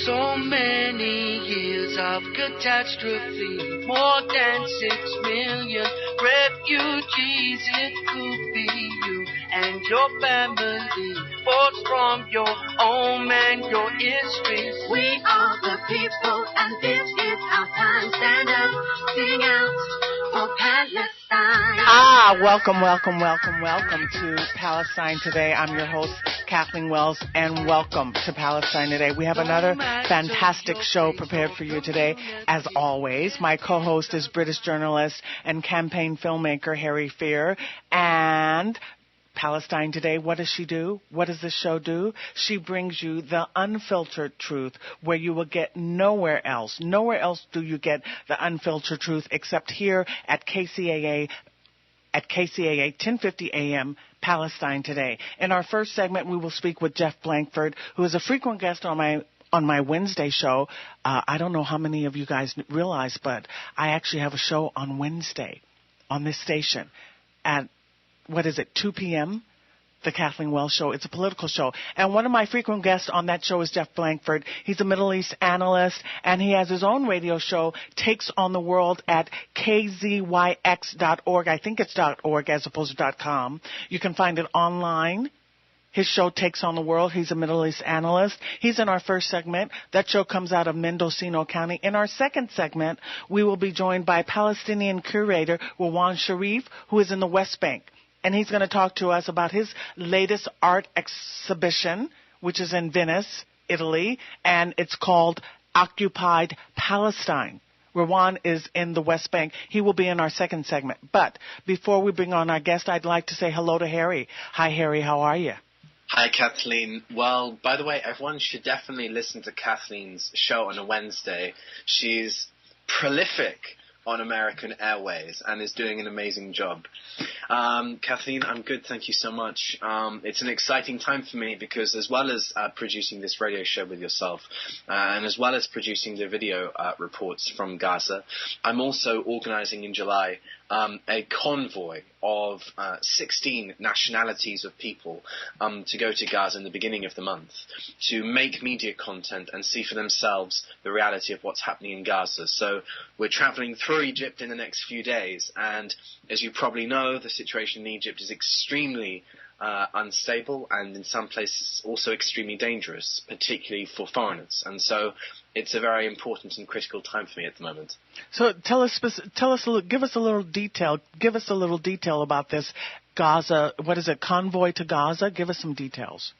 So many years of catastrophe, more than 6 million refugees. It could be you and your family, forced from your home and your history. We are the people, and this is our time. Stand up, sing out for Palestine. Welcome to Palestine Today. I'm your host, Kathleen Wells, and welcome to Palestine Today. We have another fantastic show prepared for you today, as always. My co-host is British journalist and campaign filmmaker Harry Fear, and Palestine Today, what does she do? What does this show do? She brings you the unfiltered truth where you will get nowhere else. Nowhere else do you get the unfiltered truth except here at KCAA, 1050 AM, Palestine Today. In our first segment, we will speak with Jeff Blankford, who is a frequent guest on my Wednesday show. I don't know how many of you guys realize, but I actually have a show on Wednesday on this station at 2 p.m., The Kathleen Wells Show. It's a political show. And one of my frequent guests on that show is Jeff Blankford. He's a Middle East analyst, and he has his own radio show, Takes on the World, at kzyx.org. I think it's .org as opposed to .com. You can find it online. His show Takes on the World. He's a Middle East analyst. He's in our first segment. That show comes out of Mendocino County. In our second segment, we will be joined by Palestinian curator Rawan Sharif, who is in the West Bank. And he's going to talk to us about his latest art exhibition, which is in Venice, Italy, and it's called Occupied Palestine. Rawan is in the West Bank. He will be in our second segment. But before we bring on our guest, I'd like to say hello to Harry. Hi, Harry. How are you? Hi, Kathleen. Well, by the way, everyone should definitely listen to Kathleen's show on a Wednesday. She's prolific on American Airways and is doing an amazing job. Kathleen, I'm good, thank you so much. It's an exciting time for me because as well as producing this radio show with yourself and as well as producing the video reports from Gaza, I'm also organizing in July a convoy of 16 nationalities of people to go to Gaza in the beginning of the month to make media content and see for themselves the reality of what's happening in Gaza. So we're traveling through Egypt in the next few days, and as you probably know, the situation in Egypt is extremely unstable and in some places also extremely dangerous, particularly for foreigners. And so it's a very important and critical time for me at the moment. So give us a little detail about this Gaza. What is it? Convoy to Gaza? Give us some details.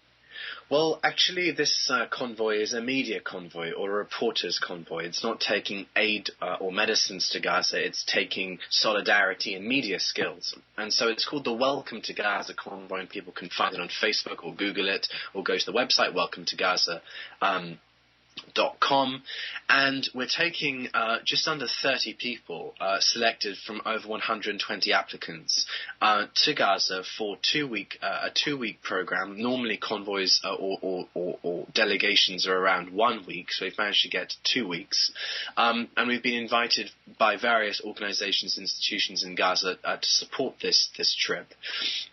Well, actually, this convoy is a media convoy or a reporter's convoy. It's not taking aid or medicines to Gaza. It's taking solidarity and media skills. And so it's called the Welcome to Gaza convoy, and people can find it on Facebook or Google it or go to the website welcometogaza.com, and we're taking just under 30 people selected from over 120 applicants to Gaza for a two-week program. Normally convoys or delegations are around 1 week, so we've managed to get 2 weeks. And we've been invited by various organizations, institutions in Gaza to support this trip.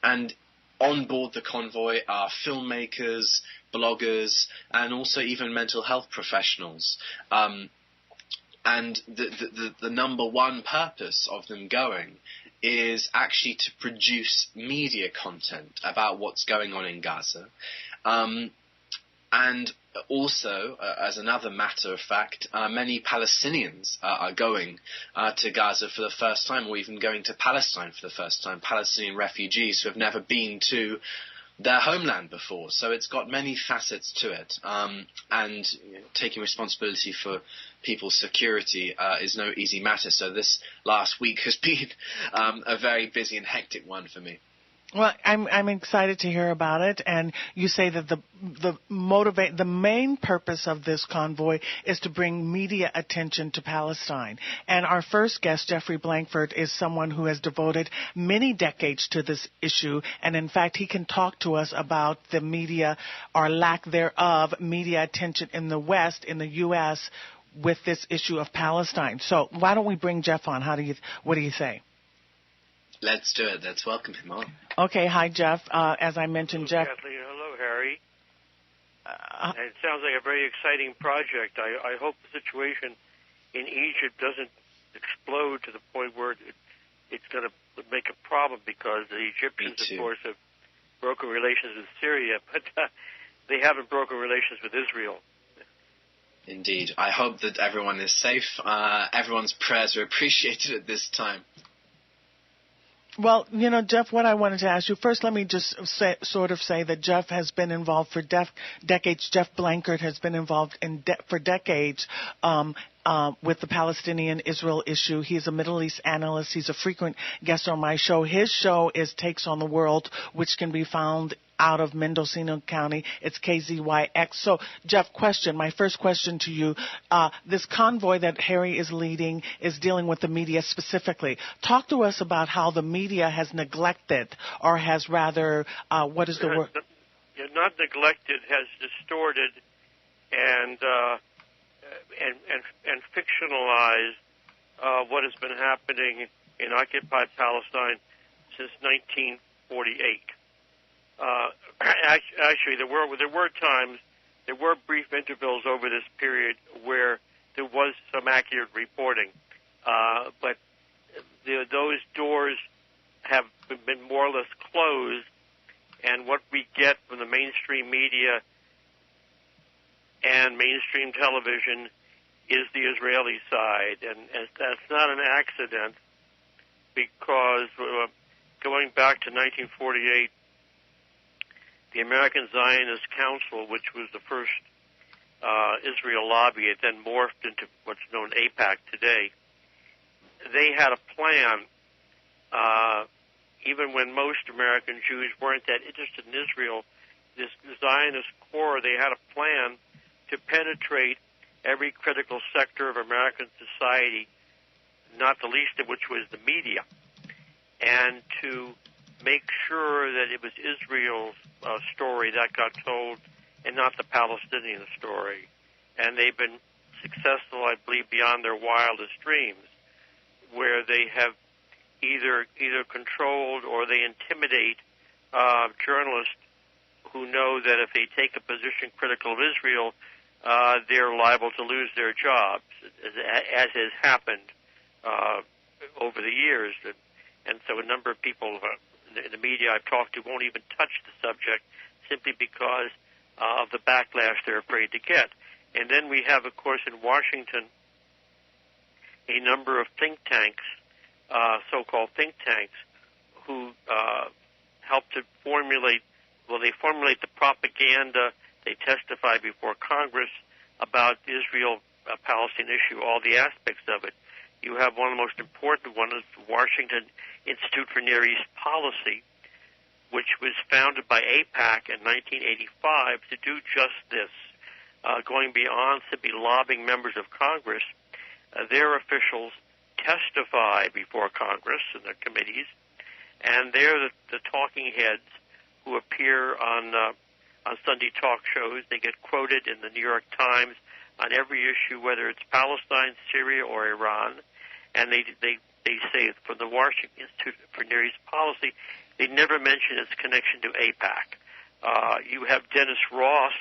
And on board the convoy are filmmakers, bloggers, and also even mental health professionals. And the number one purpose of them going is actually to produce media content about what's going on in Gaza. And also, as another matter of fact, many Palestinians are going to Gaza for the first time, or even going to Palestine for the first time, Palestinian refugees who have never been to their homeland before. So it's got many facets to it. And taking responsibility for people's security is no easy matter. So this last week has been a very busy and hectic one for me. Well, I'm excited to hear about it, and you say that the main purpose of this convoy is to bring media attention to Palestine. And our first guest, Jeffrey Blankford, is someone who has devoted many decades to this issue, and in fact, he can talk to us about the media or lack thereof media attention in the West, in the U.S., with this issue of Palestine. So why don't we bring Jeff on? What do you say? Let's do it. Let's welcome him on. Okay. Hi, Jeff. As I mentioned, Hello, Jeff. Kathleen. Hello, Harry. And it sounds like a very exciting project. I hope the situation in Egypt doesn't explode to the point where it's going to make a problem, because the Egyptians, of course, have broken relations with Syria, but they haven't broken relations with Israel. Indeed. I hope that everyone is safe. Everyone's prayers are appreciated at this time. Well, Jeff, what I wanted to ask you, first let me just say that Jeff has been involved for decades. Jeff Blankert has been involved for decades with the Palestinian-Israel issue. He's a Middle East analyst. He's a frequent guest on my show. His show is Takes on the World, which can be found out of Mendocino County. It's KZYX. So, Jeff, my first question to you, this convoy that Harry is leading is dealing with the media specifically. Talk to us about how the media has neglected, or has rather, what is the word? Not neglected, has distorted and fictionalized what has been happening in occupied Palestine since 1948. Actually, there were times, there were brief intervals over this period where there was some accurate reporting, but those doors have been more or less closed, and what we get from the mainstream media and mainstream television is the Israeli side, and that's not an accident, because going back to 1948, the American Zionist Council, which was the first Israel lobby, it then morphed into what's known AIPAC today. They had a plan, even when most American Jews weren't that interested in Israel. This Zionist core, they had a plan to penetrate every critical sector of American society, not the least of which was the media, and to make sure that it was Israel's story that got told and not the Palestinian story. And they've been successful, I believe, beyond their wildest dreams, where they have either controlled or they intimidate journalists who know that if they take a position critical of Israel, they're liable to lose their jobs, as has happened over the years. And so a number of people in the media I've talked to won't even touch the subject simply because of the backlash they're afraid to get. And then we have, of course, in Washington, a number of think tanks, so-called think tanks, who help to formulate the propaganda. They testify before Congress about the Israel-Palestine issue, all the aspects of it. You have one of the most important ones, the Washington Institute for Near East Policy, which was founded by AIPAC in 1985 to do just this, going beyond simply lobbying members of Congress. Their officials testify before Congress and their committees, and they're the talking heads who appear on Sunday talk shows. They get quoted in the New York Times on every issue, whether it's Palestine, Syria, or Iran, and they say from the Washington Institute for Near East Policy, they never mention its connection to AIPAC. You have Dennis Ross,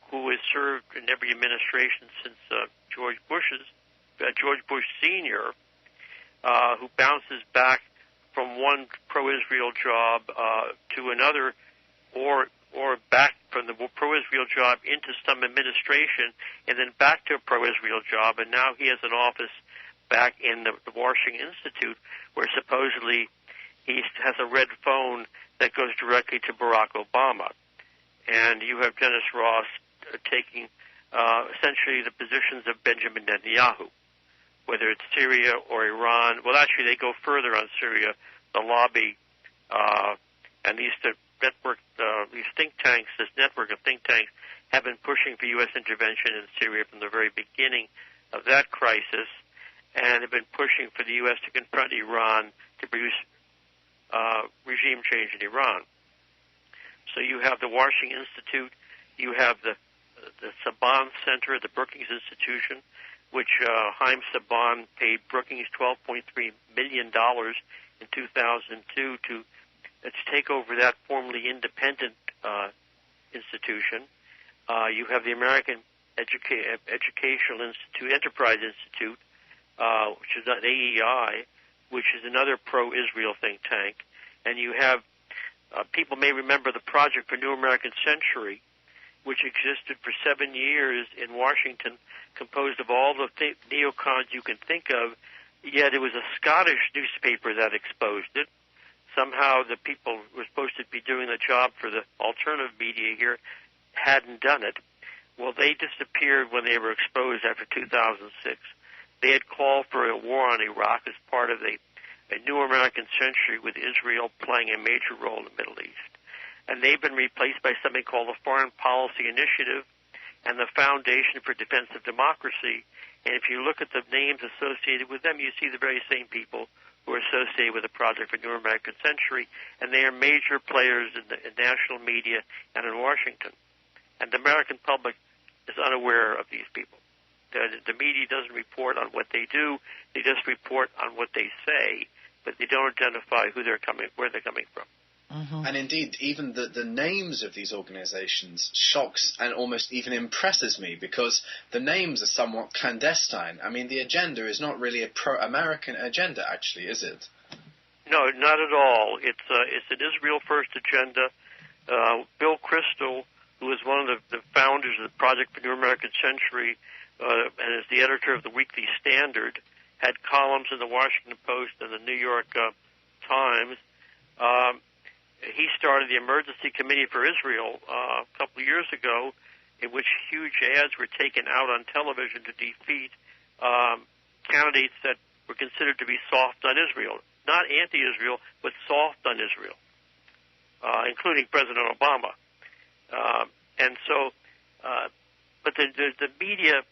who has served in every administration since George Bush Sr., who bounces back from one pro-Israel job to another, or back from the pro-Israel job into some administration, and then back to a pro-Israel job, and now he has an office back in the Washington Institute, where supposedly he has a red phone that goes directly to Barack Obama. And you have Dennis Ross taking essentially the positions of Benjamin Netanyahu, whether it's Syria or Iran. Well, actually, they go further on Syria. The lobby and these think tanks, this network of think tanks, have been pushing for U.S. intervention in Syria from the very beginning of that crisis, and have been pushing for the U.S. to confront Iran to produce regime change in Iran. So you have the Washington Institute, you have the Saban Center, the Brookings Institution, which Haim Saban paid Brookings $12.3 million in 2002 to take over that formerly independent institution. You have the American Educational Institute, Enterprise Institute, which is not AEI, which is another pro-Israel think tank. And you have, people may remember the Project for New American Century, which existed for 7 years in Washington, composed of all the neocons you can think of, yet it was a Scottish newspaper that exposed it. Somehow the people who were supposed to be doing the job for the alternative media here hadn't done it. Well, they disappeared when they were exposed after 2006. They had called for a war on Iraq as part of a new American century, with Israel playing a major role in the Middle East. And they've been replaced by something called the Foreign Policy Initiative and the Foundation for Defense of Democracy. And if you look at the names associated with them, you see the very same people who are associated with the Project for New American Century, and they are major players in the national media and in Washington. And the American public is unaware of these people. The media doesn't report on what they do; they just report on what they say, but they don't identify where they're coming from. Mm-hmm. And indeed, even the names of these organizations shocks and almost even impresses me, because the names are somewhat clandestine. I mean, the agenda is not really a pro-American agenda, actually, is it? No, not at all. It's an Israel First agenda. Bill Kristol, who is one of the founders of the Project for New American Century, and is the editor of the Weekly Standard, had columns in the Washington Post and the New York Times. He started the Emergency Committee for Israel a couple of years ago, in which huge ads were taken out on television to defeat candidates that were considered to be soft on Israel. Not anti-Israel, but soft on Israel, including President Obama. But the media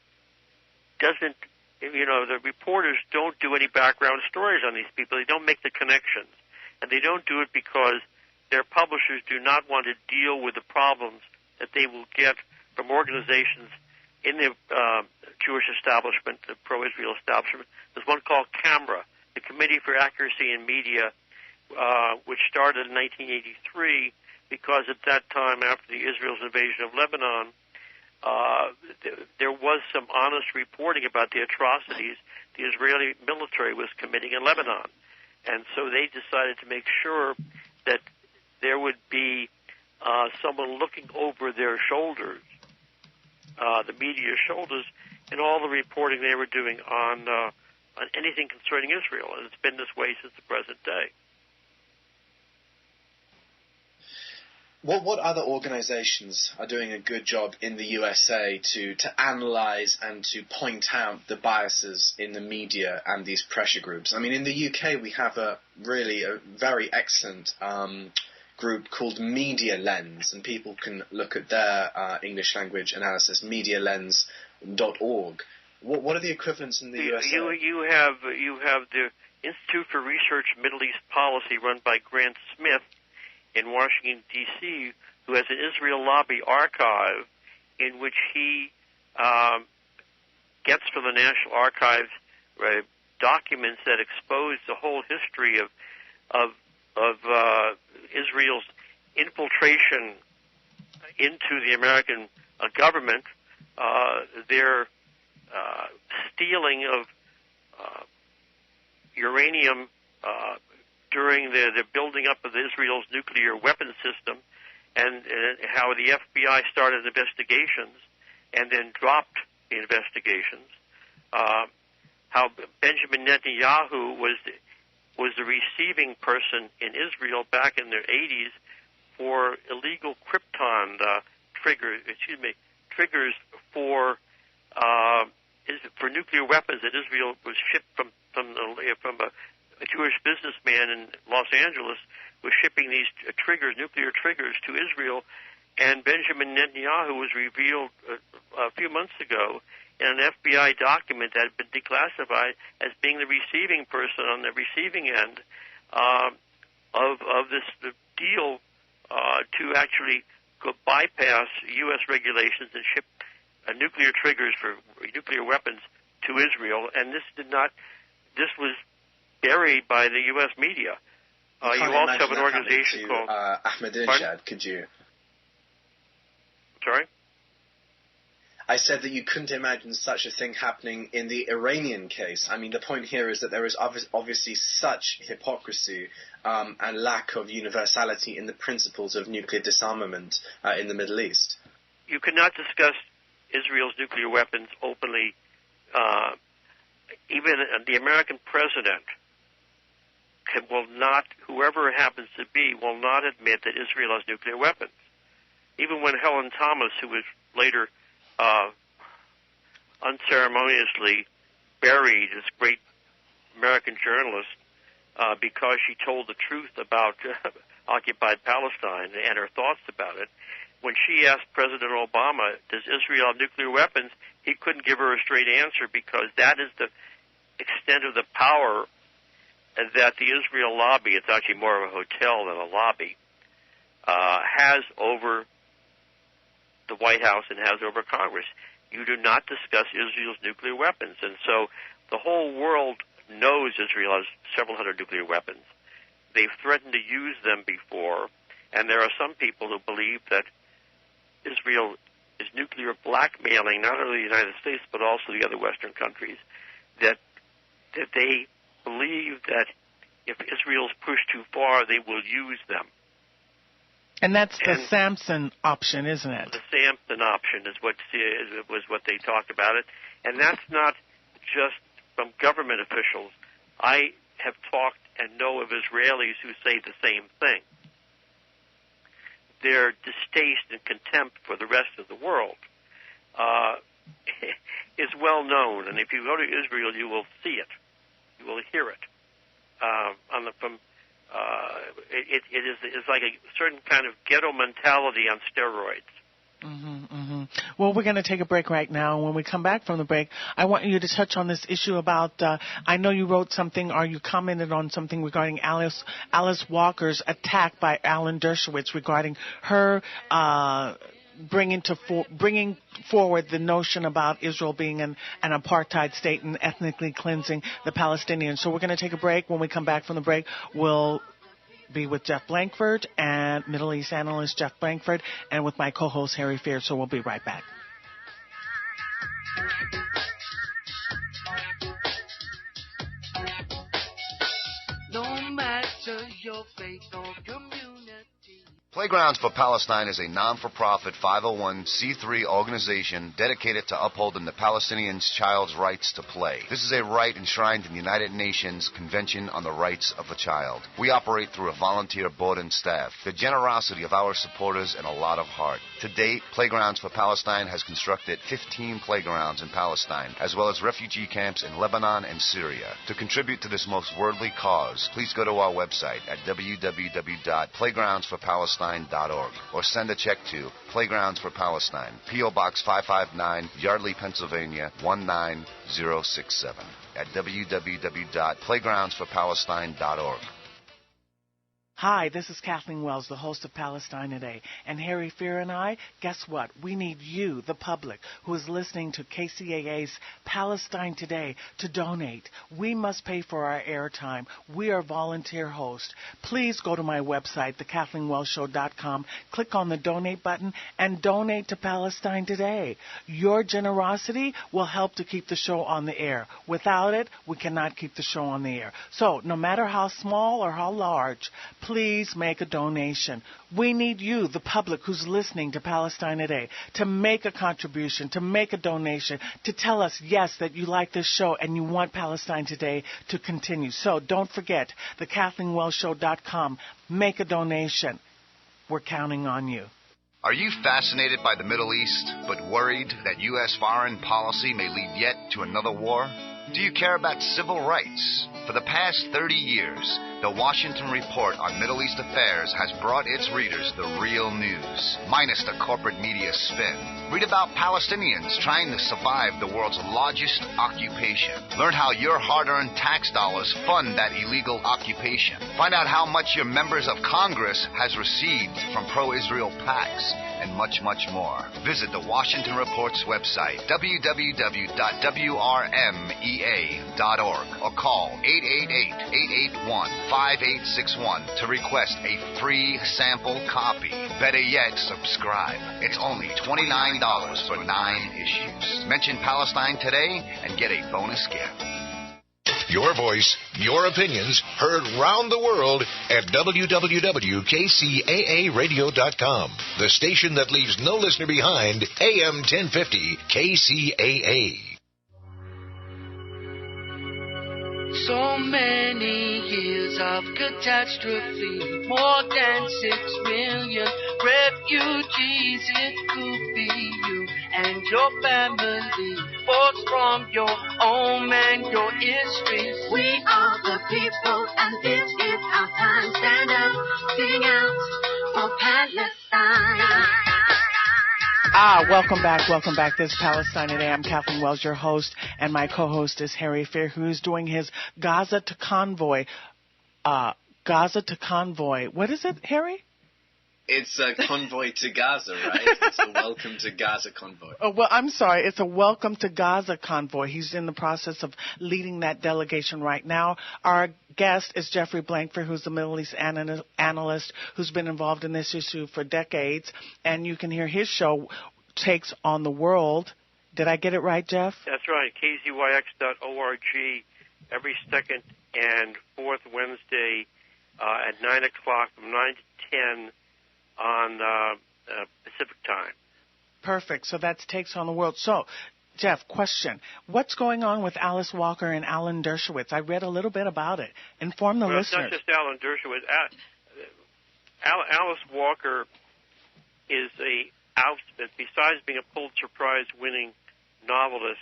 doesn't, the reporters don't do any background stories on these people. They don't make the connections. And they don't do it because their publishers do not want to deal with the problems that they will get from organizations in the Jewish establishment, the pro-Israel establishment. There's one called CAMRA, the Committee for Accuracy in Media, which started in 1983 because at that time, after Israel's invasion of Lebanon, there was some honest reporting about the atrocities the Israeli military was committing in Lebanon. And so they decided to make sure that there would be someone looking over their shoulders, the media's shoulders, in all the reporting they were doing on anything concerning Israel. And it's been this way since the present day. What other organizations are doing a good job in the USA to analyze and to point out the biases in the media and these pressure groups? I mean, in the UK, we have a very excellent group called Media Lens, and people can look at their English language analysis, medialens.org. What are the equivalents in the USA? You have the Institute for Research Middle East Policy, run by Grant Smith in Washington, D.C., who has an Israel Lobby archive in which he gets from the National Archives documents that expose the whole history of Israel's infiltration into the American government, their stealing of uranium during the building up of Israel's nuclear weapons system, and how the FBI started investigations and then dropped the investigations. How Benjamin Netanyahu was the receiving person in Israel back in the 80s for illegal krypton triggers for nuclear weapons that Israel was shipped from a Jewish businessman in Los Angeles was shipping these nuclear triggers to Israel, and Benjamin Netanyahu was revealed a few months ago in an FBI document that had been declassified as being the receiving person on the receiving end of this deal to actually bypass U.S. regulations and ship nuclear triggers for nuclear weapons to Israel. And this was buried by the U.S. media. You also have an organization called Ahmadinejad. Could you? Sorry? I said that you couldn't imagine such a thing happening in the Iranian case. I mean, the point here is that there is obviously such hypocrisy and lack of universality in the principles of nuclear disarmament in the Middle East. You cannot discuss Israel's nuclear weapons openly. Even the American president will not, whoever it happens to be, will not admit that Israel has nuclear weapons. Even when Helen Thomas, who was later unceremoniously buried, this great American journalist, because she told the truth about Occupied Palestine and her thoughts about it, when she asked President Obama, does Israel have nuclear weapons, he couldn't give her a straight answer, because that is the extent of the power that the Israel lobby, it's actually more of a hotel than a lobby, has over the White House and has over Congress. You do not discuss Israel's nuclear weapons. And so the whole world knows Israel has several hundred nuclear weapons. They've threatened to use them before, and there are some people who believe that Israel is nuclear blackmailing not only the United States but also the other Western countries, that they believe that if Israel's pushed too far, they will use them. And that's the Samson option, isn't it? The Samson option was what they talked about it. And that's not just from government officials. I have talked and know of Israelis who say the same thing. Their distaste and contempt for the rest of the world is well known. And if you go to Israel, you will see it. You will hear it. It's like a certain kind of ghetto mentality on steroids. Well, we're going to take a break right now. When we come back from the break, I want you to touch on this issue about, I know you wrote something or you commented on something regarding Alice Walker's attack by Alan Dershowitz regarding her bringing forward the notion about Israel being an apartheid state and ethnically cleansing the Palestinians. So we're going to take a break. When we come back from the break, we'll be with Jeff Blankford and Middle East analyst Jeff Blankford and with my co-host Harry Fear. So we'll be right back. No matter your faith or community. Playgrounds for Palestine is a non-for-profit 501c3 organization dedicated to upholding the Palestinian child's rights to play. This is a right enshrined in the United Nations Convention on the Rights of the Child. We operate through a volunteer board and staff, the generosity of our supporters, and a lot of heart. To date, Playgrounds for Palestine has constructed 15 playgrounds in Palestine, as well as refugee camps in Lebanon and Syria. To contribute to this most worldly cause, please go to our website at www.playgroundsforpalestine.org or send a check to Playgrounds for Palestine, P.O. Box 559, Yardley, Pennsylvania 19067 at www.playgroundsforpalestine.org. Hi, this is Kathleen Wells, the host of Palestine Today. And Harry Fear and I, guess what? We need you, the public, who is listening to KCAA's Palestine Today, to donate. We must pay for our airtime. We are volunteer hosts. Please go to my website, thekathleenwellsshow.com, click on the donate button, and donate to Palestine Today. Your generosity will help to keep the show on the air. Without it, we cannot keep the show on the air. So, no matter how small or how large, please make a donation. We need you, the public who's listening to Palestine Today, to make a contribution, to make a donation, to tell us, yes, that you like this show and you want Palestine Today to continue. So don't forget, thekathleenwellsshow.com. Make a donation. We're counting on you. Are you fascinated by the Middle East, but worried that U.S. foreign policy may lead yet to another war? Do you care about civil rights? For the past 30 years, the Washington Report on Middle East Affairs has brought its readers the real news, minus the corporate media spin. Read about Palestinians trying to survive the world's largest occupation. Learn how your hard-earned tax dollars fund that illegal occupation. Find out how much your members of Congress has received from pro-Israel PACs. and much, much more. Visit the Washington Report's website, www.wrmea.org, or call 888-881-5861 to request a free sample copy. Better yet, subscribe. It's only $29 for 9 issues. Mention Palestine today and get a bonus gift. Your voice, your opinions, heard round the world at www.kcaaradio.com. The station that leaves no listener behind, AM 1050 KCAA. So many years of catastrophe, more than 6 million refugees. It could be you and your family, folks from your home and your histories. We are the people, and this is our time. Stand up, sing out for Palestine. Welcome back. This is Palestine Today. I'm Kathleen Wells, your host, and my co-host is Harry Fair, who's doing his Gaza to Convoy. What is it, Harry? It's a convoy to Gaza, right? It's a welcome to Gaza convoy. Oh, well, I'm sorry. It's a welcome to Gaza convoy. He's in the process of leading that delegation right now. Our guest is Jeffrey Blankford, who's the Middle East analyst who's been involved in this issue for decades. And you can hear his show, Takes on the World. Did I get it right, Jeff? That's right. KZYX.org every second and fourth Wednesday at 9 o'clock from 9 to 10 on Pacific time. Perfect. So that's Takes on the World. So, Jeff, question. What's going on with Alice Walker and Alan Dershowitz? I read a little bit about it. Inform the listeners. It's not just Alan Dershowitz. Alice Walker is besides being a Pulitzer Prize-winning novelist,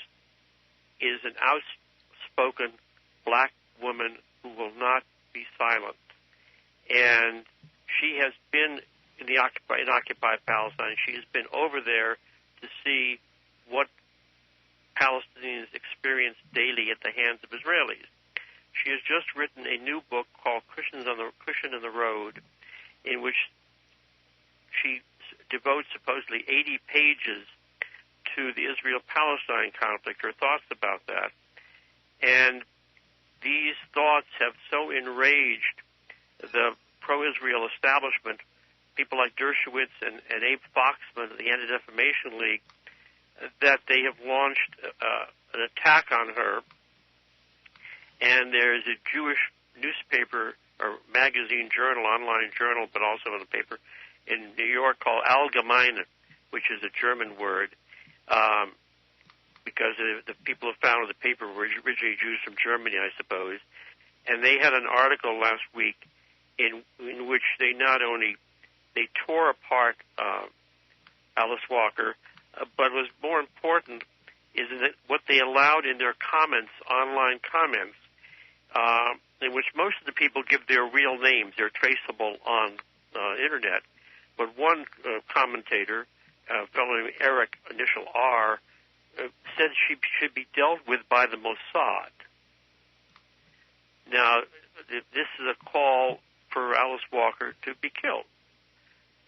is an outspoken black woman who will not be silent. And she has been in Occupied Palestine. She has been over there to see what Palestinians experience daily at the hands of Israelis. She has just written a new book called Christian on the Road, in which she devotes supposedly 80 pages to the Israel-Palestine conflict, her thoughts about that. And these thoughts have so enraged the pro-Israel establishment, people like Dershowitz and Abe Foxman of the Anti-Defamation League, that they have launched an attack on her. And there is a Jewish newspaper or magazine journal, online journal, but also in a paper in New York called Allgemeine, which is a German word, because the people who founded the paper were originally Jews from Germany, I suppose. And they had an article last week in which they not only they tore apart Alice Walker, but was more important is that what they allowed in their comments, online comments, in which most of the people give their real names. They're traceable on internet. But one commentator, a fellow named Eric, initial R, said she should be dealt with by the Mossad. Now, this is a call for Alice Walker to be killed.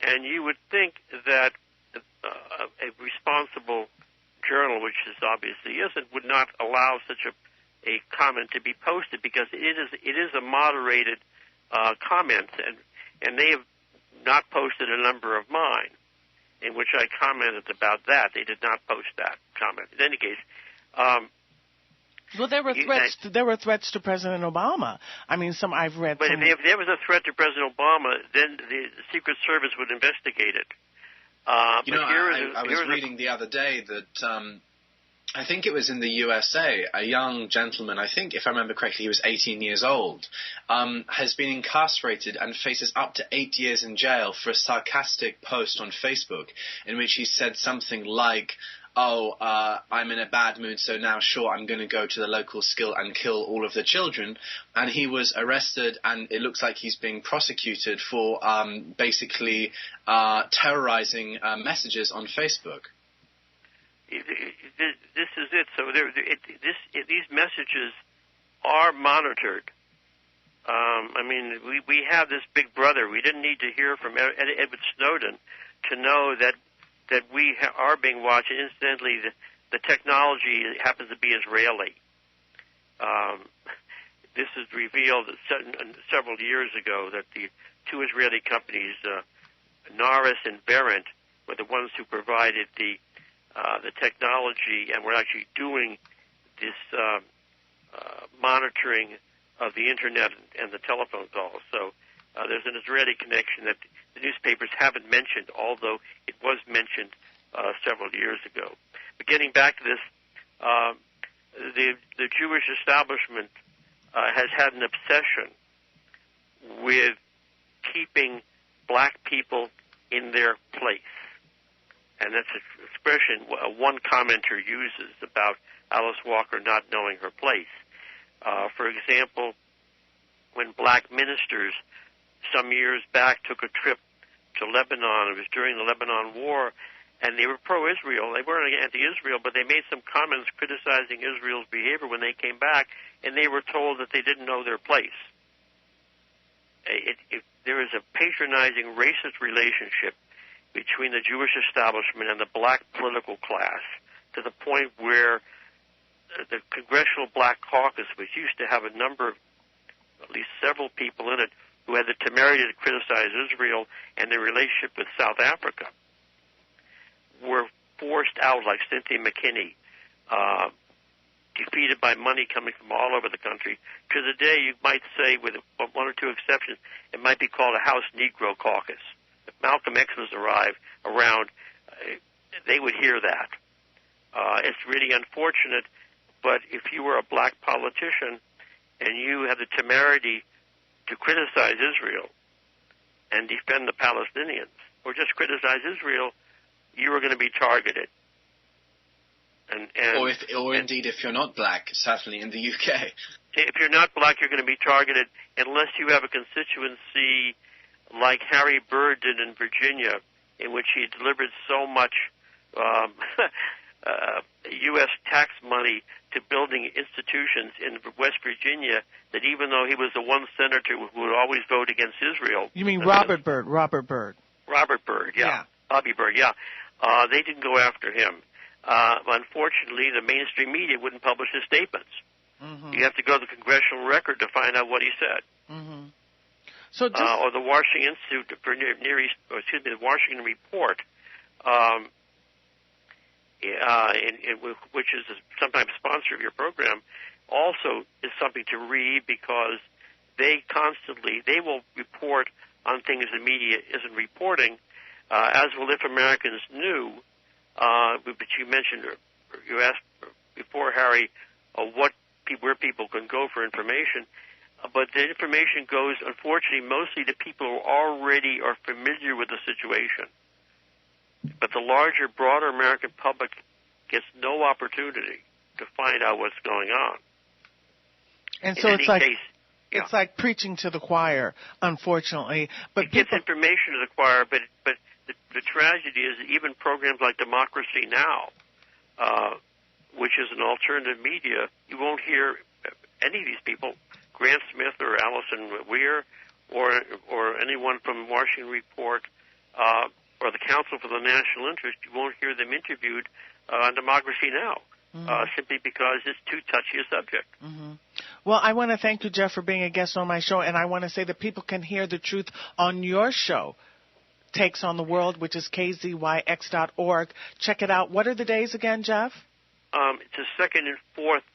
And you would think that a responsible journal, which this obviously isn't, would not allow such a comment to be posted, because it is a moderated comment, and they have not posted a number of mine in which I commented about that. They did not post that comment. In any case, well, there were threats. There were threats to President Obama. I mean, I've read. But if there was a threat to President Obama, then the Secret Service would investigate it. I was reading the other day that I think it was in the USA, a young gentleman, I think, if I remember correctly, he was 18 years old, has been incarcerated and faces up to 8 years in jail for a sarcastic post on Facebook in which he said something like, I'm in a bad mood, so now, sure, I'm going to go to the local school and kill all of the children. And he was arrested, and it looks like he's being prosecuted for basically terrorizing messages on Facebook. This is it. So these messages are monitored. I mean, we have this big brother. We didn't need to hear from Edward Snowden to know that that we are being watched. And incidentally, the technology happens to be Israeli. This is revealed several years ago that the two Israeli companies, Naris and Verint, were the ones who provided the technology and were actually doing this monitoring of the internet and the telephone calls. So there's an Israeli connection that the newspapers haven't mentioned, although it was mentioned several years ago. But getting back to this, the Jewish establishment has had an obsession with keeping black people in their place. And that's an expression one commenter uses about Alice Walker not knowing her place. For example, when black ministers some years back took a trip to Lebanon, it was during the Lebanon War, and they were pro-Israel. They weren't anti-Israel, but they made some comments criticizing Israel's behavior when they came back, and they were told that they didn't know their place. There is a patronizing racist relationship between the Jewish establishment and the black political class, to the point where the Congressional Black Caucus, which used to have a number of, at least several people in it, who had the temerity to criticize Israel and their relationship with South Africa, were forced out, like Cynthia McKinney, defeated by money coming from all over the country. To the day, you might say, with one or two exceptions, it might be called a House Negro Caucus. If Malcolm X was around, they would hear that. It's really unfortunate, but if you were a black politician and you had the temerity to criticize Israel and defend the Palestinians, or just criticize Israel, you were going to be targeted. Or indeed, if you're not black, certainly in the UK. If you're not black, you're going to be targeted unless you have a constituency like Harry Byrd did in Virginia, in which he delivered so much U.S. tax money to building institutions in West Virginia that even though he was the one senator who would always vote against Israel. You mean Robert Byrd? Robert Byrd, yeah. Bobby Byrd, yeah. They didn't go after him. Unfortunately, the mainstream media wouldn't publish his statements. Mm-hmm. You have to go to the congressional record to find out what he said. Mm-hmm. So or the Washington Institute for the Washington Report, which is sometimes sponsor of your program, also is something to read because they will report on things the media isn't reporting, as will If Americans Knew, but you mentioned, you asked before, Harry, where people can go for information. But the information goes, unfortunately, mostly to people who already are familiar with the situation. But the larger, broader American public gets no opportunity to find out what's going on. And so it's like preaching to the choir, unfortunately. But it gets information to the choir, but the tragedy is that even programs like Democracy Now!, which is an alternative media, you won't hear any of these people, Grant Smith or Allison Weir or anyone from Washington Report or the Council for the National Interest, you won't hear them interviewed on Democracy Now!, simply because it's too touchy a subject. Mm-hmm. Well, I want to thank you, Jeff, for being a guest on my show, and I want to say that people can hear the truth on your show, Takes on the World, which is kzyx.org. Check it out. What are the days again, Jeff? It's the second and fourth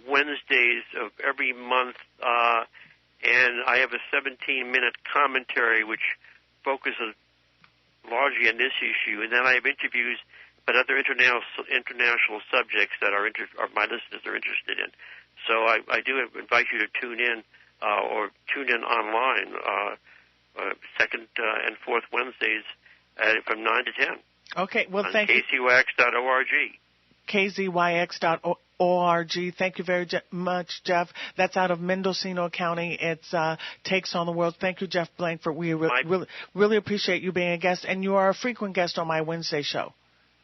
Wednesdays of every month, and I have a 17-minute commentary which focuses largely on this issue, and then I have interviews but other international subjects that my listeners are interested in. So I do invite you to tune in or tune in online second and fourth Wednesdays from 9 to 10. Okay, well, thank you. KCYX.org. KZYX.org. Thank you very much, Jeff. That's out of Mendocino County. It's Takes on the World. Thank you, Jeff Blanford. We really appreciate you being a guest, and you are a frequent guest on my Wednesday show.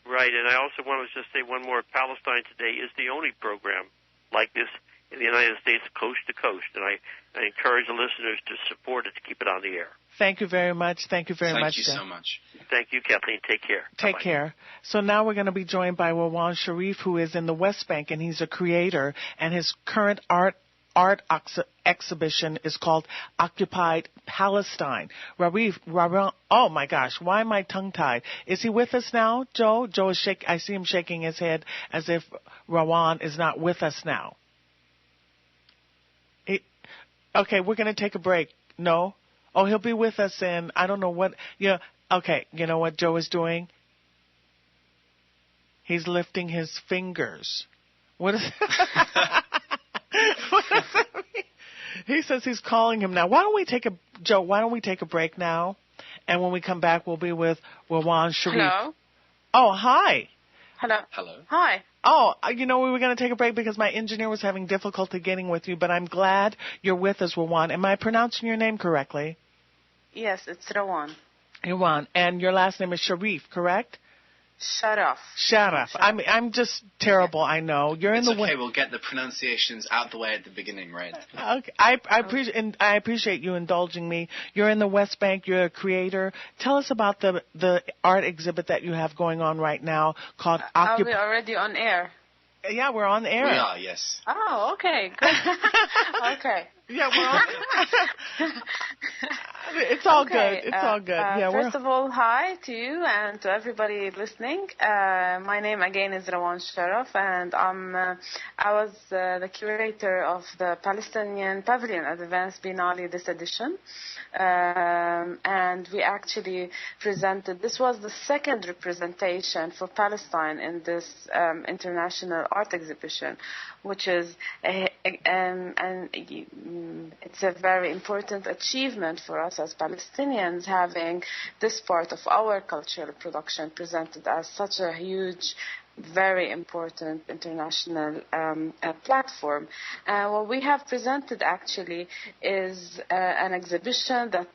Right, and I also want to just say one more. Palestine Today is the only program like this in the United States, coast to coast, and I encourage the listeners to support it, to keep it on the air. Thank you very much. Thank you very much. Thank you so much. Thank you, Kathleen. Take care. Take Bye-bye. care. So now we're going to be joined by Rawan Sharif, who is in the West Bank, and he's a creator, and his current art exhibition is called Occupied Palestine. Rawan, oh my gosh, why am I tongue-tied? Is he with us now, Joe? Joe is I see him shaking his head as if Rawan is not with us now. Okay, we're going to take a break. No? Oh, he'll be with us in, I don't know what, okay, you know what Joe is doing? He's lifting his fingers. What is what does that mean? He says he's calling him now. Why don't we take a break now? And when we come back, we'll be with Rawan Sharif. Hello. Oh, hi. Hello. Hello. Hi. Oh, we were going to take a break because my engineer was having difficulty getting with you, but I'm glad you're with us, Rawan. Am I pronouncing your name correctly? Yes, it's Rawan. Rawan. And your last name is Sharif, correct? Sharaf. Sharaf. I'm just terrible, I know. You're It's in the okay, we'll get the pronunciations out the way at the beginning, right? Okay. I appreciate you indulging me. You're in the West Bank. You're a creator. Tell us about the art exhibit that you have going on right now called Are we already on air? Yeah, we're on the air. We are, yes. Oh, okay. Good. Okay. Yeah, we're on. It's all good. It's all good. Yeah, first of all, hi to you and to everybody listening. My name again is Rawan Sharif, and I was the curator of the Palestinian Pavilion at the Venice Biennale this edition. And we actually presented, this was the second representation for Palestine in this international art exhibition, which is, and it's a very important achievement for us as Palestinians, having this part of our cultural production presented as such a huge, very important international platform. What we have presented actually is an exhibition that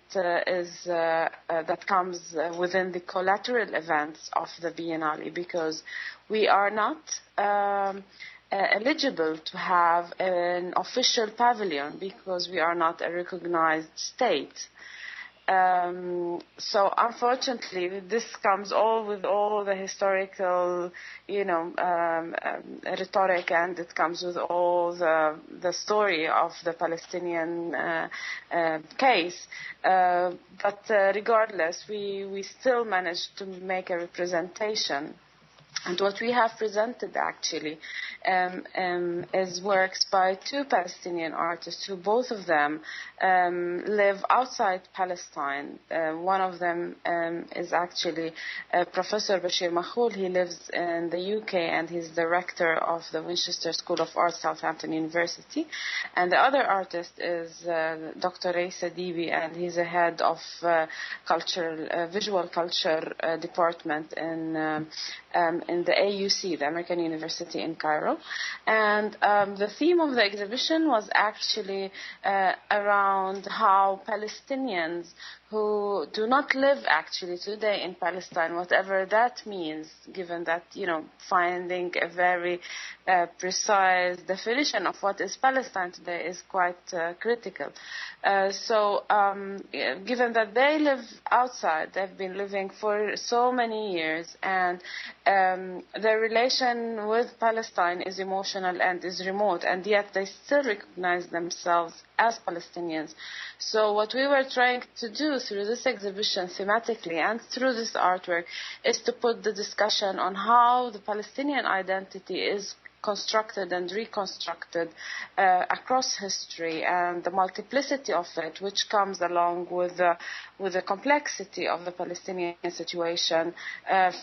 comes within the collateral events of the Biennale, because we are not eligible to have an official pavilion because we are not a recognized state. So unfortunately, this comes with all the historical, rhetoric, and it comes with all the story of the Palestinian case. But regardless, we still managed to make a representation. And what we have presented actually is works by two Palestinian artists who both of them live outside Palestine. One of them is actually Professor Bashir Mahfouz. He lives in the UK and he's director of the Winchester School of Art, Southampton University. And the other artist is Dr. Raisa Dibi, and he's a head of visual culture department in the AUC, the American University in Cairo. And the theme of the exhibition was actually around how Palestinians who do not live actually today in Palestine, whatever that means, given that, finding a very precise definition of what is Palestine today is quite critical. So given that they live outside, they've been living for so many years, and their relation with Palestine is emotional and is remote, and yet they still recognize themselves as Palestinians. So what we were trying to do through this exhibition thematically and through this artwork is to put the discussion on how the Palestinian identity is constructed and reconstructed across history, and the multiplicity of it, which comes along with the complexity of the Palestinian situation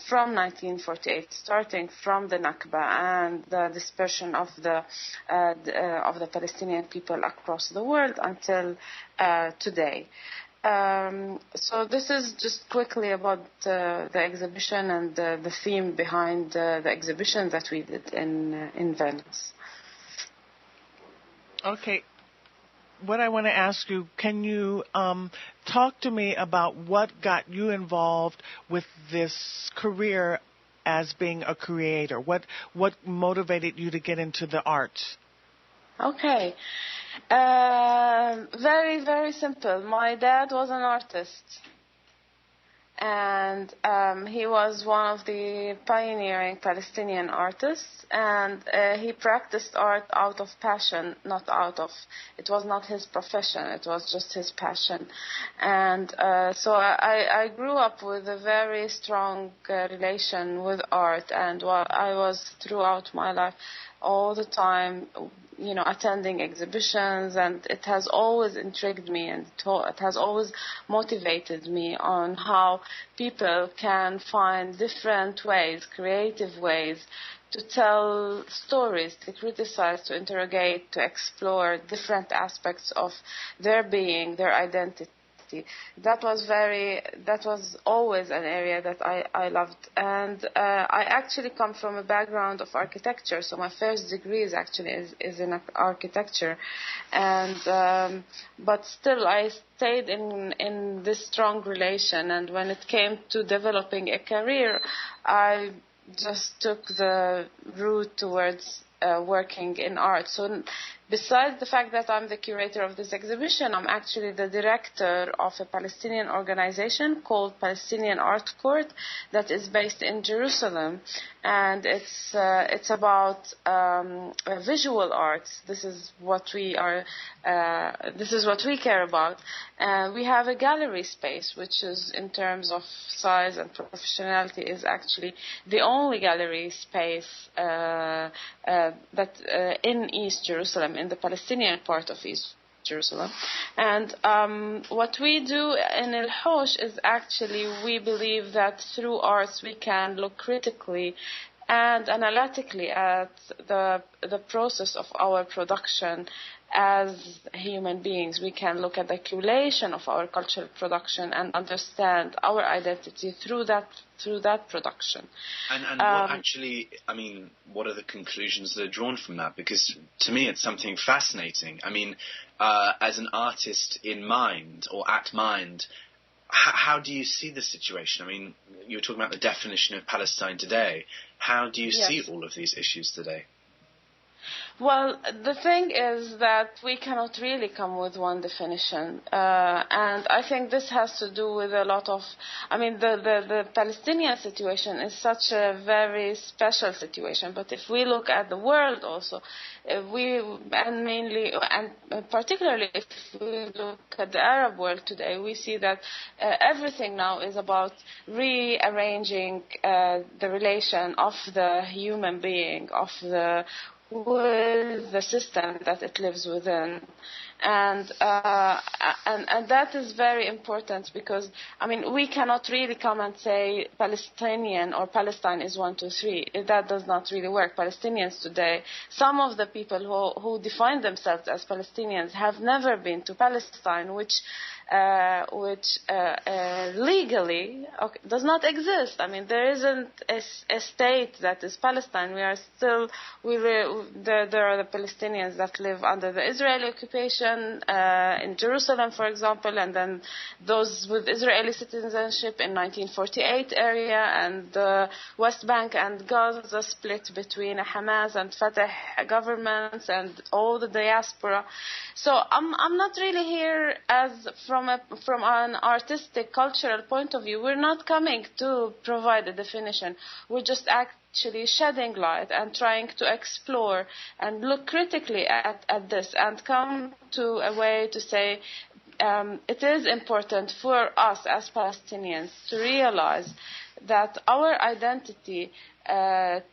from 1948, starting from the Nakba and the dispersion of the Palestinian people across the world until today. So this is just quickly about the exhibition and the theme behind the exhibition that we did in Venice. Okay. What I want to ask you, can you talk to me about what got you involved with this career as being a creator? What motivated you to get into the arts? Okay. Very, very simple. My dad was an artist, and he was one of the pioneering Palestinian artists, and he practiced art out of passion, it was not his profession, it was just his passion. And so I grew up with a very strong relation with art, and I was throughout my life all the time, attending exhibitions, and it has always intrigued me, and it has always motivated me on how people can find different ways, creative ways, to tell stories, to criticize, to interrogate, to explore different aspects of their being, their identity. That was always an area that I loved. And I actually come from a background of architecture, so my first degree is in architecture. And but still I stayed in this strong relation, and when it came to developing a career, I just took the route towards working in art. So besides the fact that I'm the curator of this exhibition, I'm actually the director of a Palestinian organization called Palestinian Art Court that is based in Jerusalem, and it's about visual arts. This is what we care about. We have a gallery space, which is, in terms of size and professionality, is actually the only gallery space that in East Jerusalem, in the Palestinian part of East Jerusalem. And what we do in El Hosh is actually, we believe that through arts we can look critically and analytically at the process of our production as human beings. We can look at the accumulation of our cultural production and understand our identity through that production. And what actually, what are the conclusions that are drawn from that? Because to me it's something fascinating. As an artist in mind, or at mind, how do you see the situation? You were talking about the definition of Palestine today. How do you see all of these issues today? Well, the thing is that we cannot really come with one definition, and I think this has to do with a lot of, the Palestinian situation is such a very special situation, but if we look at the world also, particularly if we look at the Arab world today, we see that everything now is about rearranging the relation of the human being, with the system that it lives within. And that is very important, because we cannot really come and say Palestinian or Palestine is 1, 2, 3. That does not really work. Palestinians today, some of the people who define themselves as Palestinians have never been to Palestine, which legally does not exist. There isn't a state that is Palestine. There are the Palestinians that live under the Israeli occupation in Jerusalem, for example, and then those with Israeli citizenship in 1948 area, and the West Bank and Gaza split between Hamas and Fatah governments and all the diaspora. So I'm not really here from an artistic, cultural point of view. We're not coming to provide a definition. We're just actually shedding light and trying to explore and look critically at this, and come to a way to say it is important for us as Palestinians to realize that our identity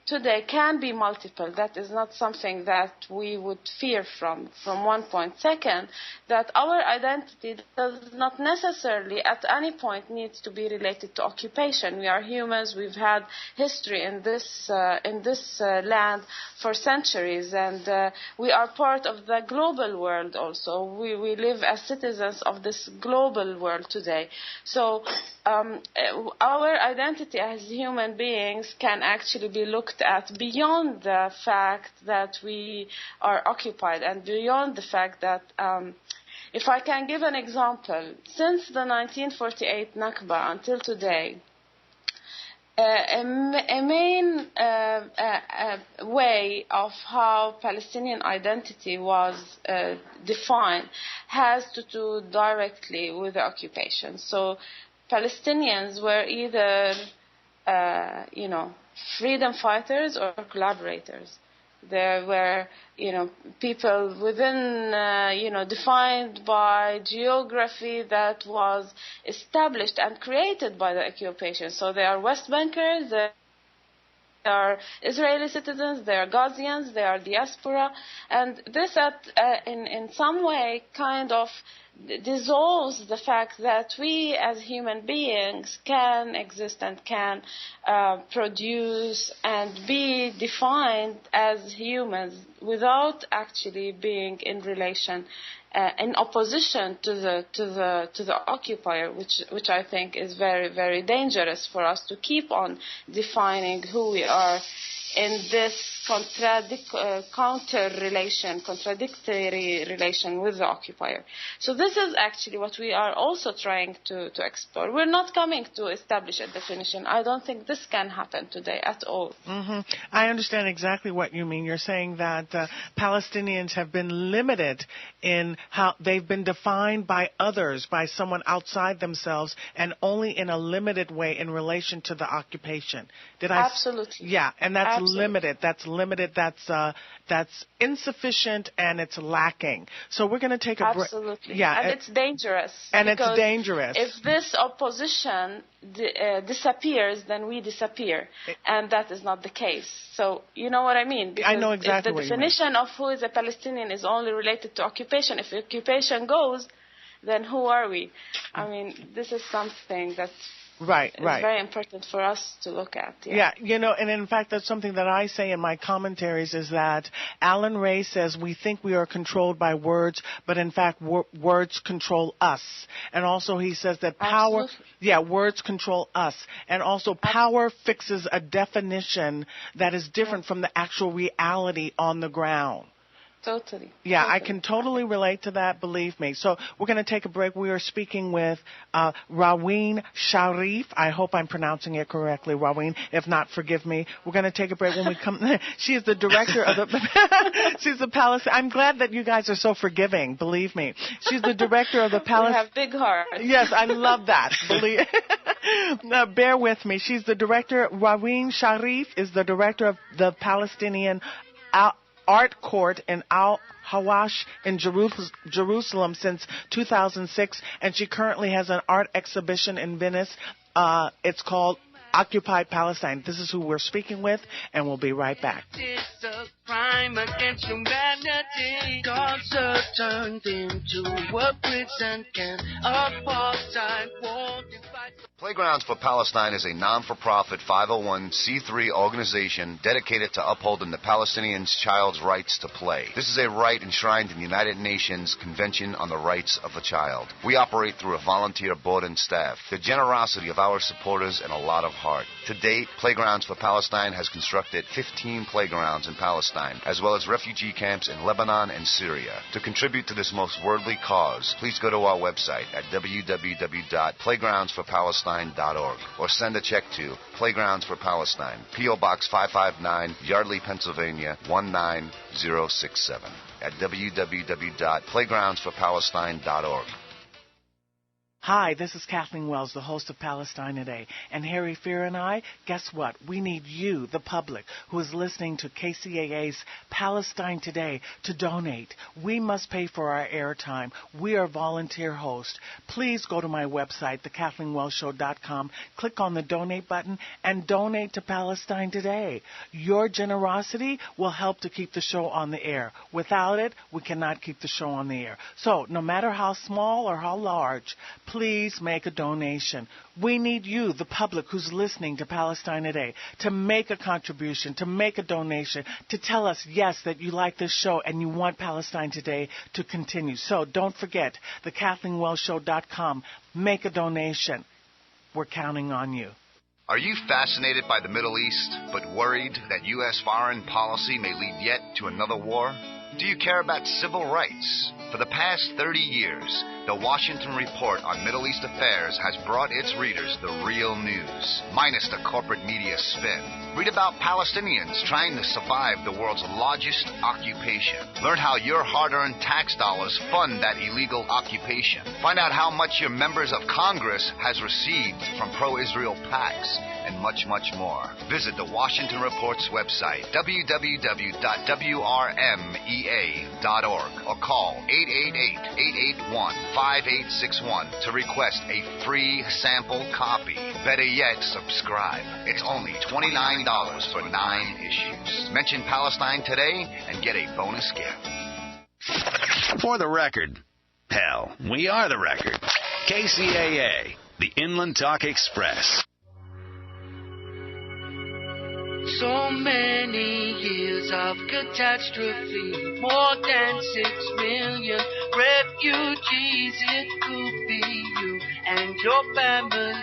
today can be multiple. That is not something that we would fear from one point. Second, that our identity does not necessarily at any point need to be related to occupation. We are humans. We've had history in this land for centuries, and we are part of the global world also. We live as citizens of this global world today. So our identity as human beings can actually be looked at beyond the fact that we are occupied, and beyond the fact that, if I can give an example, since the 1948 Nakba until today, a main way of how Palestinian identity was defined has to do directly with the occupation. So Palestinians were either, freedom fighters or collaborators. There were, people within, defined by geography that was established and created by the occupation. So they are West Bankers, they are Israeli citizens, they are Gazians, they are diaspora, and this in some way kind of dissolves the fact that we as human beings can exist and can produce and be defined as humans without actually being in relation, in opposition to the occupier, which I think is very, very dangerous for us to keep on defining who we are in this contradictory relation with the occupier. So this is actually what we are also trying to explore. We're not coming to establish a definition. I don't think this can happen today at all. Mm-hmm. I understand exactly what you mean. You're saying that Palestinians have been limited in how they've been defined by others, by someone outside themselves, and only in a limited way in relation to the occupation. Absolutely. Yeah, and that's Absolutely. limited. That's limited. That's insufficient, and it's lacking. So we're going to take a break. Absolutely. Yeah, and it's dangerous. And it's dangerous. If this opposition disappears, then we disappear, and that is not the case. So you know what I mean? Because I know exactly if what the you mean. definition of who is a Palestinian is only related to occupation, if occupation goes, then who are we? I mean, this is something that's Right. It's very important for us to look at. Yeah, and in fact, that's something that I say in my commentaries is that Alan Ray says we think we are controlled by words, but in fact, words control us. And also he says that power, words control us. And also power fixes a definition that is different from the actual reality on the ground. Totally. Yeah, totally. I can totally relate to that, believe me. So we're going to take a break. We are speaking with Rawan Sharif. I hope I'm pronouncing it correctly, Rawan. If not, forgive me. We're going to take a break when we come. She is the director of the she's the Palestine. I'm glad that you guys are so forgiving, believe me. She's the director of the Palestine. We have big hearts. Yes, I love that. Now, bear with me. She's the director. Rawan Sharif is the director of the Palestinian Art Court in Al-Hawash in Jerusalem since 2006, and she currently has an art exhibition in Venice. It's called Occupied Palestine. This is who we're speaking with, and we'll be right back. It's a crime against humanity. Dogs are turned into a prison camp. Apartheid won't divide. Playgrounds for Palestine is a non-for-profit 501c3 organization dedicated to upholding the Palestinian child's rights to play. This is a right enshrined in the United Nations Convention on the Rights of the Child. We operate through a volunteer board and staff, the generosity of our supporters, and a lot of heart. To date, Playgrounds for Palestine has constructed 15 playgrounds in Palestine, as well as refugee camps in Lebanon and Syria. To contribute to this most worldly cause, please go to our website at www.playgroundsforpalestine.org or send a check to Playgrounds for Palestine, P.O. Box 559, Yardley, Pennsylvania 19067 at www.playgroundsforpalestine.org. Hi, this is Kathleen Wells, the host of Palestine Today. And Harry Fear and I, guess what? We need you, the public, who is listening to KCAA's Palestine Today, to donate. We must pay for our airtime. We are volunteer hosts. Please go to my website, thekathleenwellsshow.com, click on the donate button, and donate to Palestine Today. Your generosity will help to keep the show on the air. Without it, we cannot keep the show on the air. So, no matter how small or how large, please make a donation. We need you, the public who's listening to Palestine Today, to make a contribution, to make a donation, to tell us, yes, that you like this show and you want Palestine Today to continue. So don't forget, thekathleenwellsshow.com. Make a donation. We're counting on you. Are you fascinated by the Middle East, but worried that U.S. foreign policy may lead yet to another war? Do you care about civil rights? For the past 30 years, the Washington Report on Middle East Affairs has brought its readers the real news, minus the corporate media spin. Read about Palestinians trying to survive the world's largest occupation. Learn how your hard-earned tax dollars fund that illegal occupation. Find out how much your members of Congress has received from pro-Israel PACs, and much, much more. Visit the Washington Report's website, www.wrmea.org, or call 888-881-5861 to request a free sample copy. Better yet, subscribe. It's only $29 for 9 issues. Mention Palestine today and get a bonus gift. For the record, hell, we are the record. KCAA, the Inland Talk Express. So many years of catastrophe, more than 6 million refugees. It could be you and your family,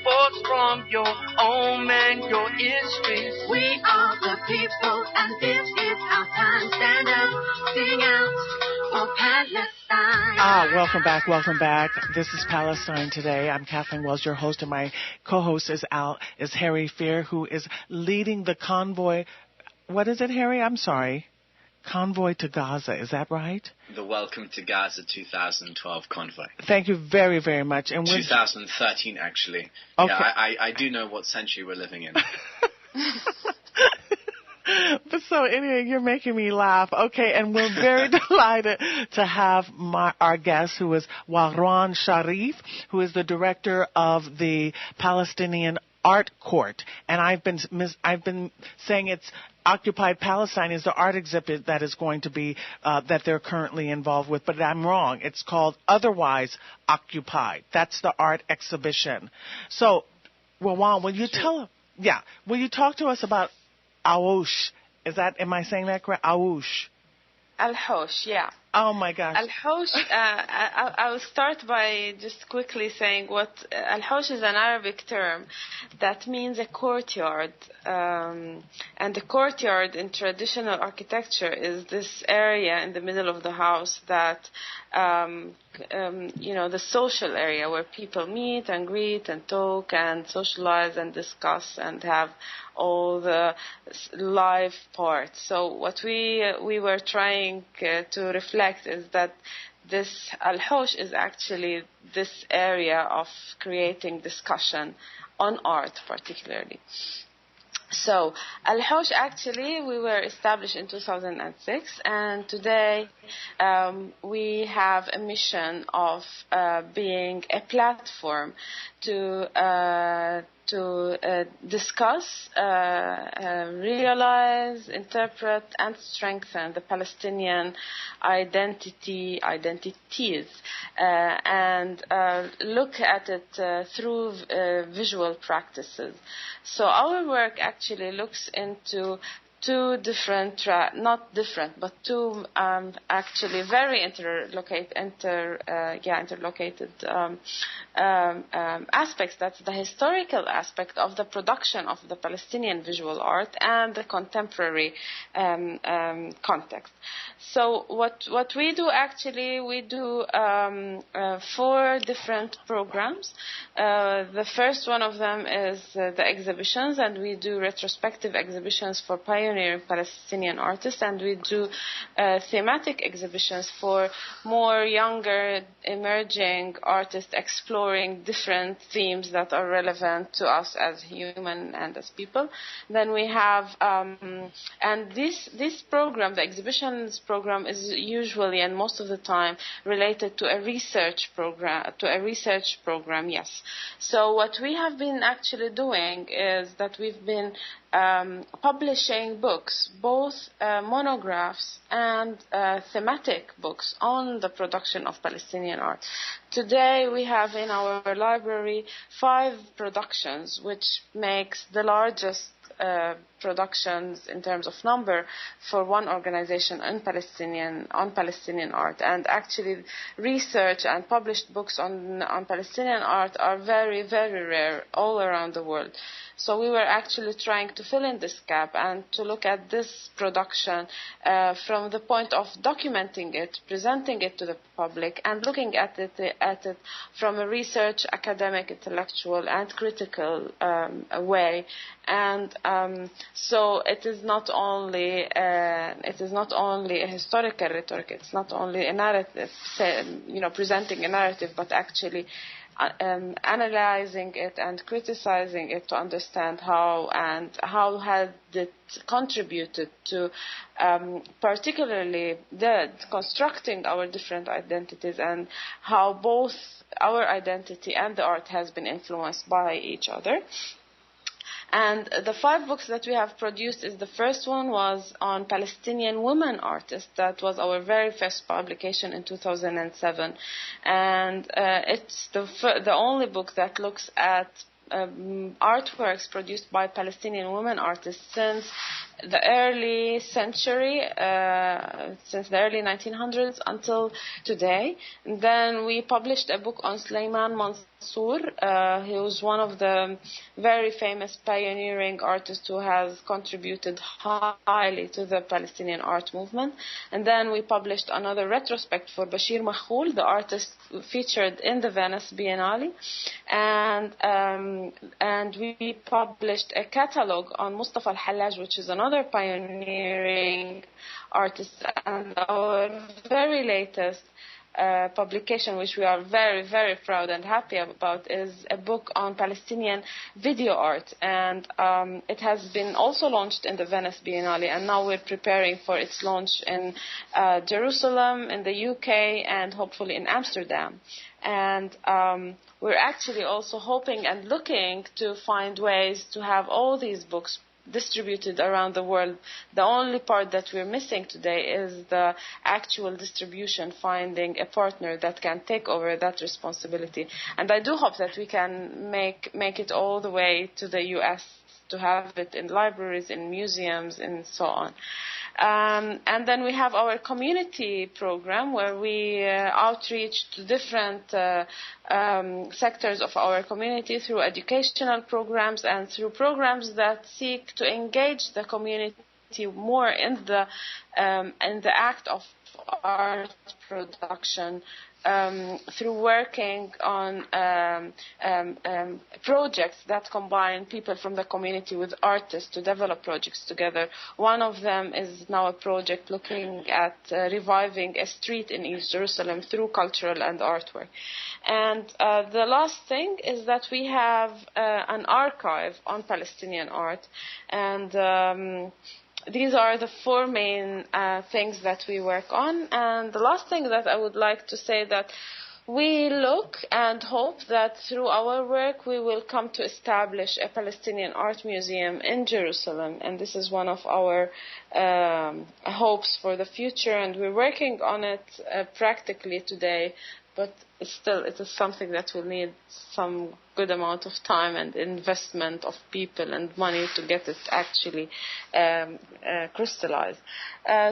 forced from your home and your history. We are the people, and this is our time. Stand up, sing out for Palestine. Welcome back. This is Palestine Today. I'm Kathleen Wells, your host, and my co-host is Harry Fear, who is leading the convoy. What is it, Harry? I'm sorry. Convoy to Gaza, is that right? The Welcome to Gaza 2012 convoy. Thank you very, very much. And 2013, actually. Okay. Yeah, I do know what century we're living in. But so anyway, you're making me laugh. Okay, and we're very delighted to have our guest, who is Rawan Sharif, who is the director of the Palestinian Art Court. And I've been saying it's Occupied Palestine is the art exhibit that is going to be that they're currently involved with, but I'm wrong. It's called Otherwise Occupied. That's the art exhibition. So, Rawan, will you talk to us about Awush? Am I saying that correct? Awush. Al-Hosh, yeah. Oh my gosh. Al-Hosh, I will start by just quickly saying what Al-Hosh is an Arabic term that means a courtyard. And the courtyard in traditional architecture is this area in the middle of the house that, the social area where people meet and greet and talk and socialize and discuss and have all the live parts. So what we were trying to reflect is that this Al-Hosh is actually this area of creating discussion on art particularly. So Al-Hosh, actually, we were established in 2006, and today we have a mission of being a platform to discuss, realize, interpret, and strengthen the Palestinian identities, and look at it through visual practices. So our work actually looks into two different, actually very interlocated aspects. That's the historical aspect of the production of the Palestinian visual art and the contemporary context. So what we do actually, we do 4 different programs. The first one of them is the exhibitions, and we do retrospective exhibitions for pioneering Palestinian artists, and we do thematic exhibitions for more younger emerging artists exploring different themes that are relevant to us as human and as people. Then we have and this program, the exhibitions program, is usually and most of the time related to a research program. Yes. So what we have been actually doing is that we've been publishing books, both monographs and thematic books on the production of Palestinian art. Today we have in our library 5 productions, which makes the largest productions in terms of number for one organization on Palestinian art. And actually research and published books on Palestinian art are very, very rare all around the world. So we were actually trying to fill in this gap and to look at this production from the point of documenting it, presenting it to the public, and looking at it from a research, academic, intellectual, and critical way. And so it is not only a historical rhetoric. It's not only a narrative, presenting a narrative, but actually analyzing it and criticizing it to understand how had it contributed to particularly constructing our different identities, and how both our identity and the art has been influenced by each other. And the 5 books that we have produced the first one was on Palestinian women artists. That was our very first publication in 2007. And it's the only book that looks at artworks produced by Palestinian women artists since the early century, since the early 1900s until today. And then we published a book on Sulaiman Mansour. He was one of the very famous pioneering artists who has contributed highly to the Palestinian art movement. And then we published another retrospect for Bashir Mahfouz, the artist featured in the Venice Biennale. And we published a catalogue on Mustafa al-Hallaj, which is another pioneering artist. And our very latest publication, which we are very, very proud and happy about, is a book on Palestinian video art. And it has been also launched in the Venice Biennale, and now we're preparing for its launch in Jerusalem, in the UK, and hopefully in Amsterdam. And we're actually also hoping and looking to find ways to have all these books distributed around the world. The only part that we're missing today is the actual distribution, finding a partner that can take over that responsibility. And I do hope that we can make it all the way to the US to have it in libraries, in museums, and so on. And then we have our community program, where we outreach to different sectors of our community through educational programs and through programs that seek to engage the community more in the act of art production, through working on projects that combine people from the community with artists to develop projects together. One of them is now a project looking at reviving a street in East Jerusalem through cultural and artwork. And the last thing is that we have an archive on Palestinian art, and these are the 4 main things that we work on. And the last thing that I would like to say, that we look and hope that through our work we will come to establish a Palestinian art museum in Jerusalem. And this is one of our hopes for the future, and we're working on it practically today. But still, it is something that will need some good amount of time and investment of people and money to get it actually crystallized.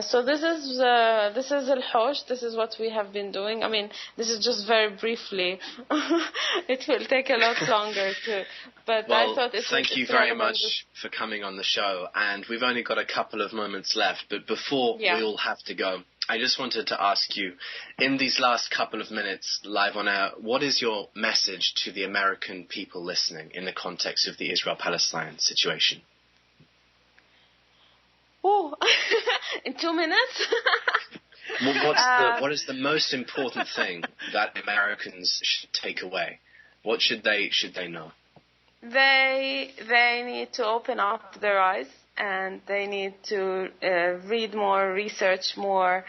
So this is Al-Hosh. This is what we have been doing. I mean, this is just very briefly. It will take a lot longer to. But well, I thought thank you very much for coming on the show. And we've only got a couple of moments left. But before we all have to go, I just wanted to ask you, in these last couple of minutes live on air, what is your message to the American people listening in the context of the Israel-Palestine situation? Oh, in 2 minutes? What is the most important thing that Americans should take away? What should they know? They need to open up their eyes, and they need to read more, research more,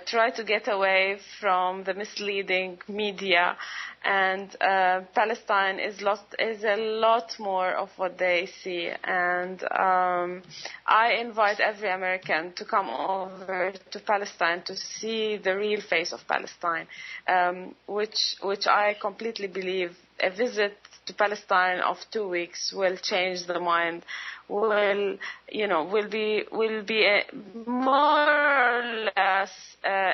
try to get away from the misleading media. And Palestine is a lot more of what they see. And I invite every American to come over to Palestine to see the real face of Palestine, which I completely believe a visit to Palestine of 2 weeks will change the mind, will be more or less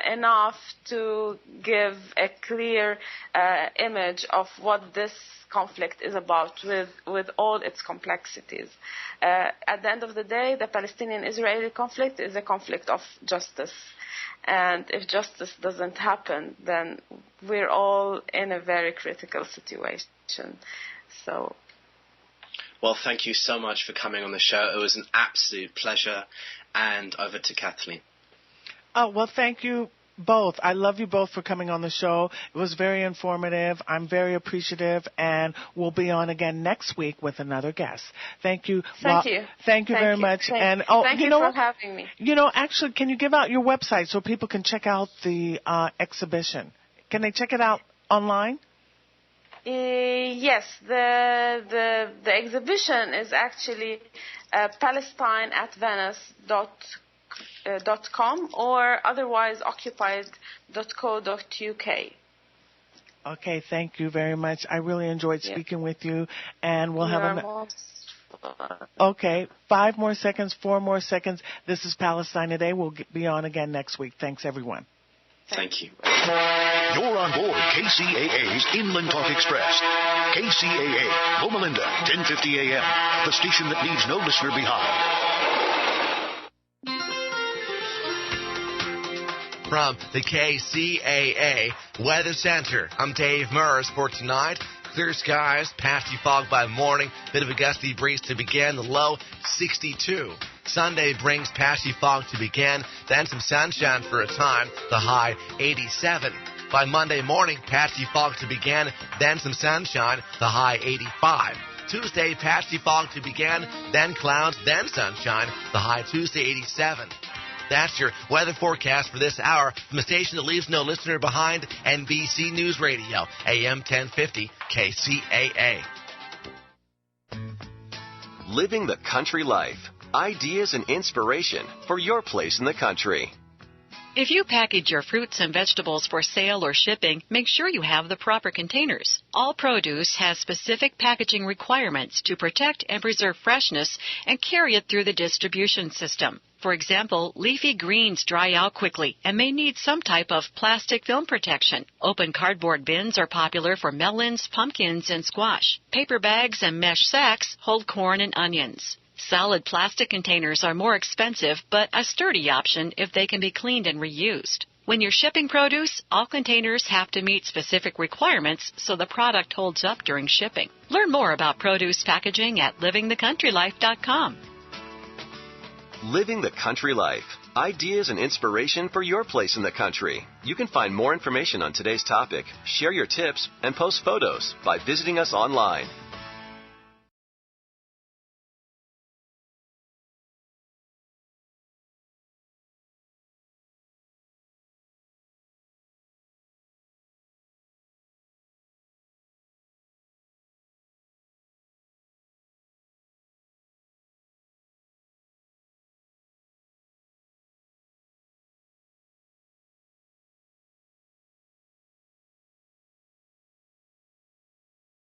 enough to give a clear image of what this conflict is about with all its complexities. At the end of the day, the Palestinian-Israeli conflict is a conflict of justice. And if justice doesn't happen, then we're all in a very critical situation. So, well, thank you so much for coming on the show. It was an absolute pleasure. And over to Kathleen. Oh, well, thank you both. I love you both for coming on the show. It was very informative. I'm very appreciative, and we'll be on again next week with another guest. Thank you. Thank you. Thank you very much. Thank you for having me. Actually, can you give out your website so people can check out the exhibition? Can they check it out online? Yes, the exhibition is actually palestineatvenice.com or otherwise occupied.co.uk. Okay, thank you very much. I really enjoyed speaking with you, and we'll have Okay, 5 more seconds, 4 more seconds. This is Palestine Today. We'll be on again next week. Thanks, everyone. Thank you. You're on board KCAA's Inland Talk Express. KCAA, Loma Linda, 1050 AM, the station that leaves no listener behind. From the KCAA Weather Center, I'm Dave Murs for tonight. Clear skies, patchy fog by morning, bit of a gusty breeze to begin, the low 62. Sunday brings patchy fog to begin, then some sunshine for a time, the high 87. By Monday morning, patchy fog to begin, then some sunshine, the high 85. Tuesday, patchy fog to begin, then clouds, then sunshine, the high Tuesday 87. That's your weather forecast for this hour from the station that leaves no listener behind, NBC News Radio, AM 1050, KCAA. Living the country life. Ideas and inspiration for your place in the country. If you package your fruits and vegetables for sale or shipping, make sure you have the proper containers. All produce has specific packaging requirements to protect and preserve freshness and carry it through the distribution system. For example, leafy greens dry out quickly and may need some type of plastic film protection. Open cardboard bins are popular for melons, pumpkins, and squash. Paper bags and mesh sacks hold corn and onions. Solid plastic containers are more expensive, but a sturdy option if they can be cleaned and reused. When you're shipping produce, all containers have to meet specific requirements so the product holds up during shipping. Learn more about produce packaging at livingthecountrylife.com. Living the country life. Ideas and inspiration for your place in the country. You can find more information on today's topic, share your tips, and post photos by visiting us online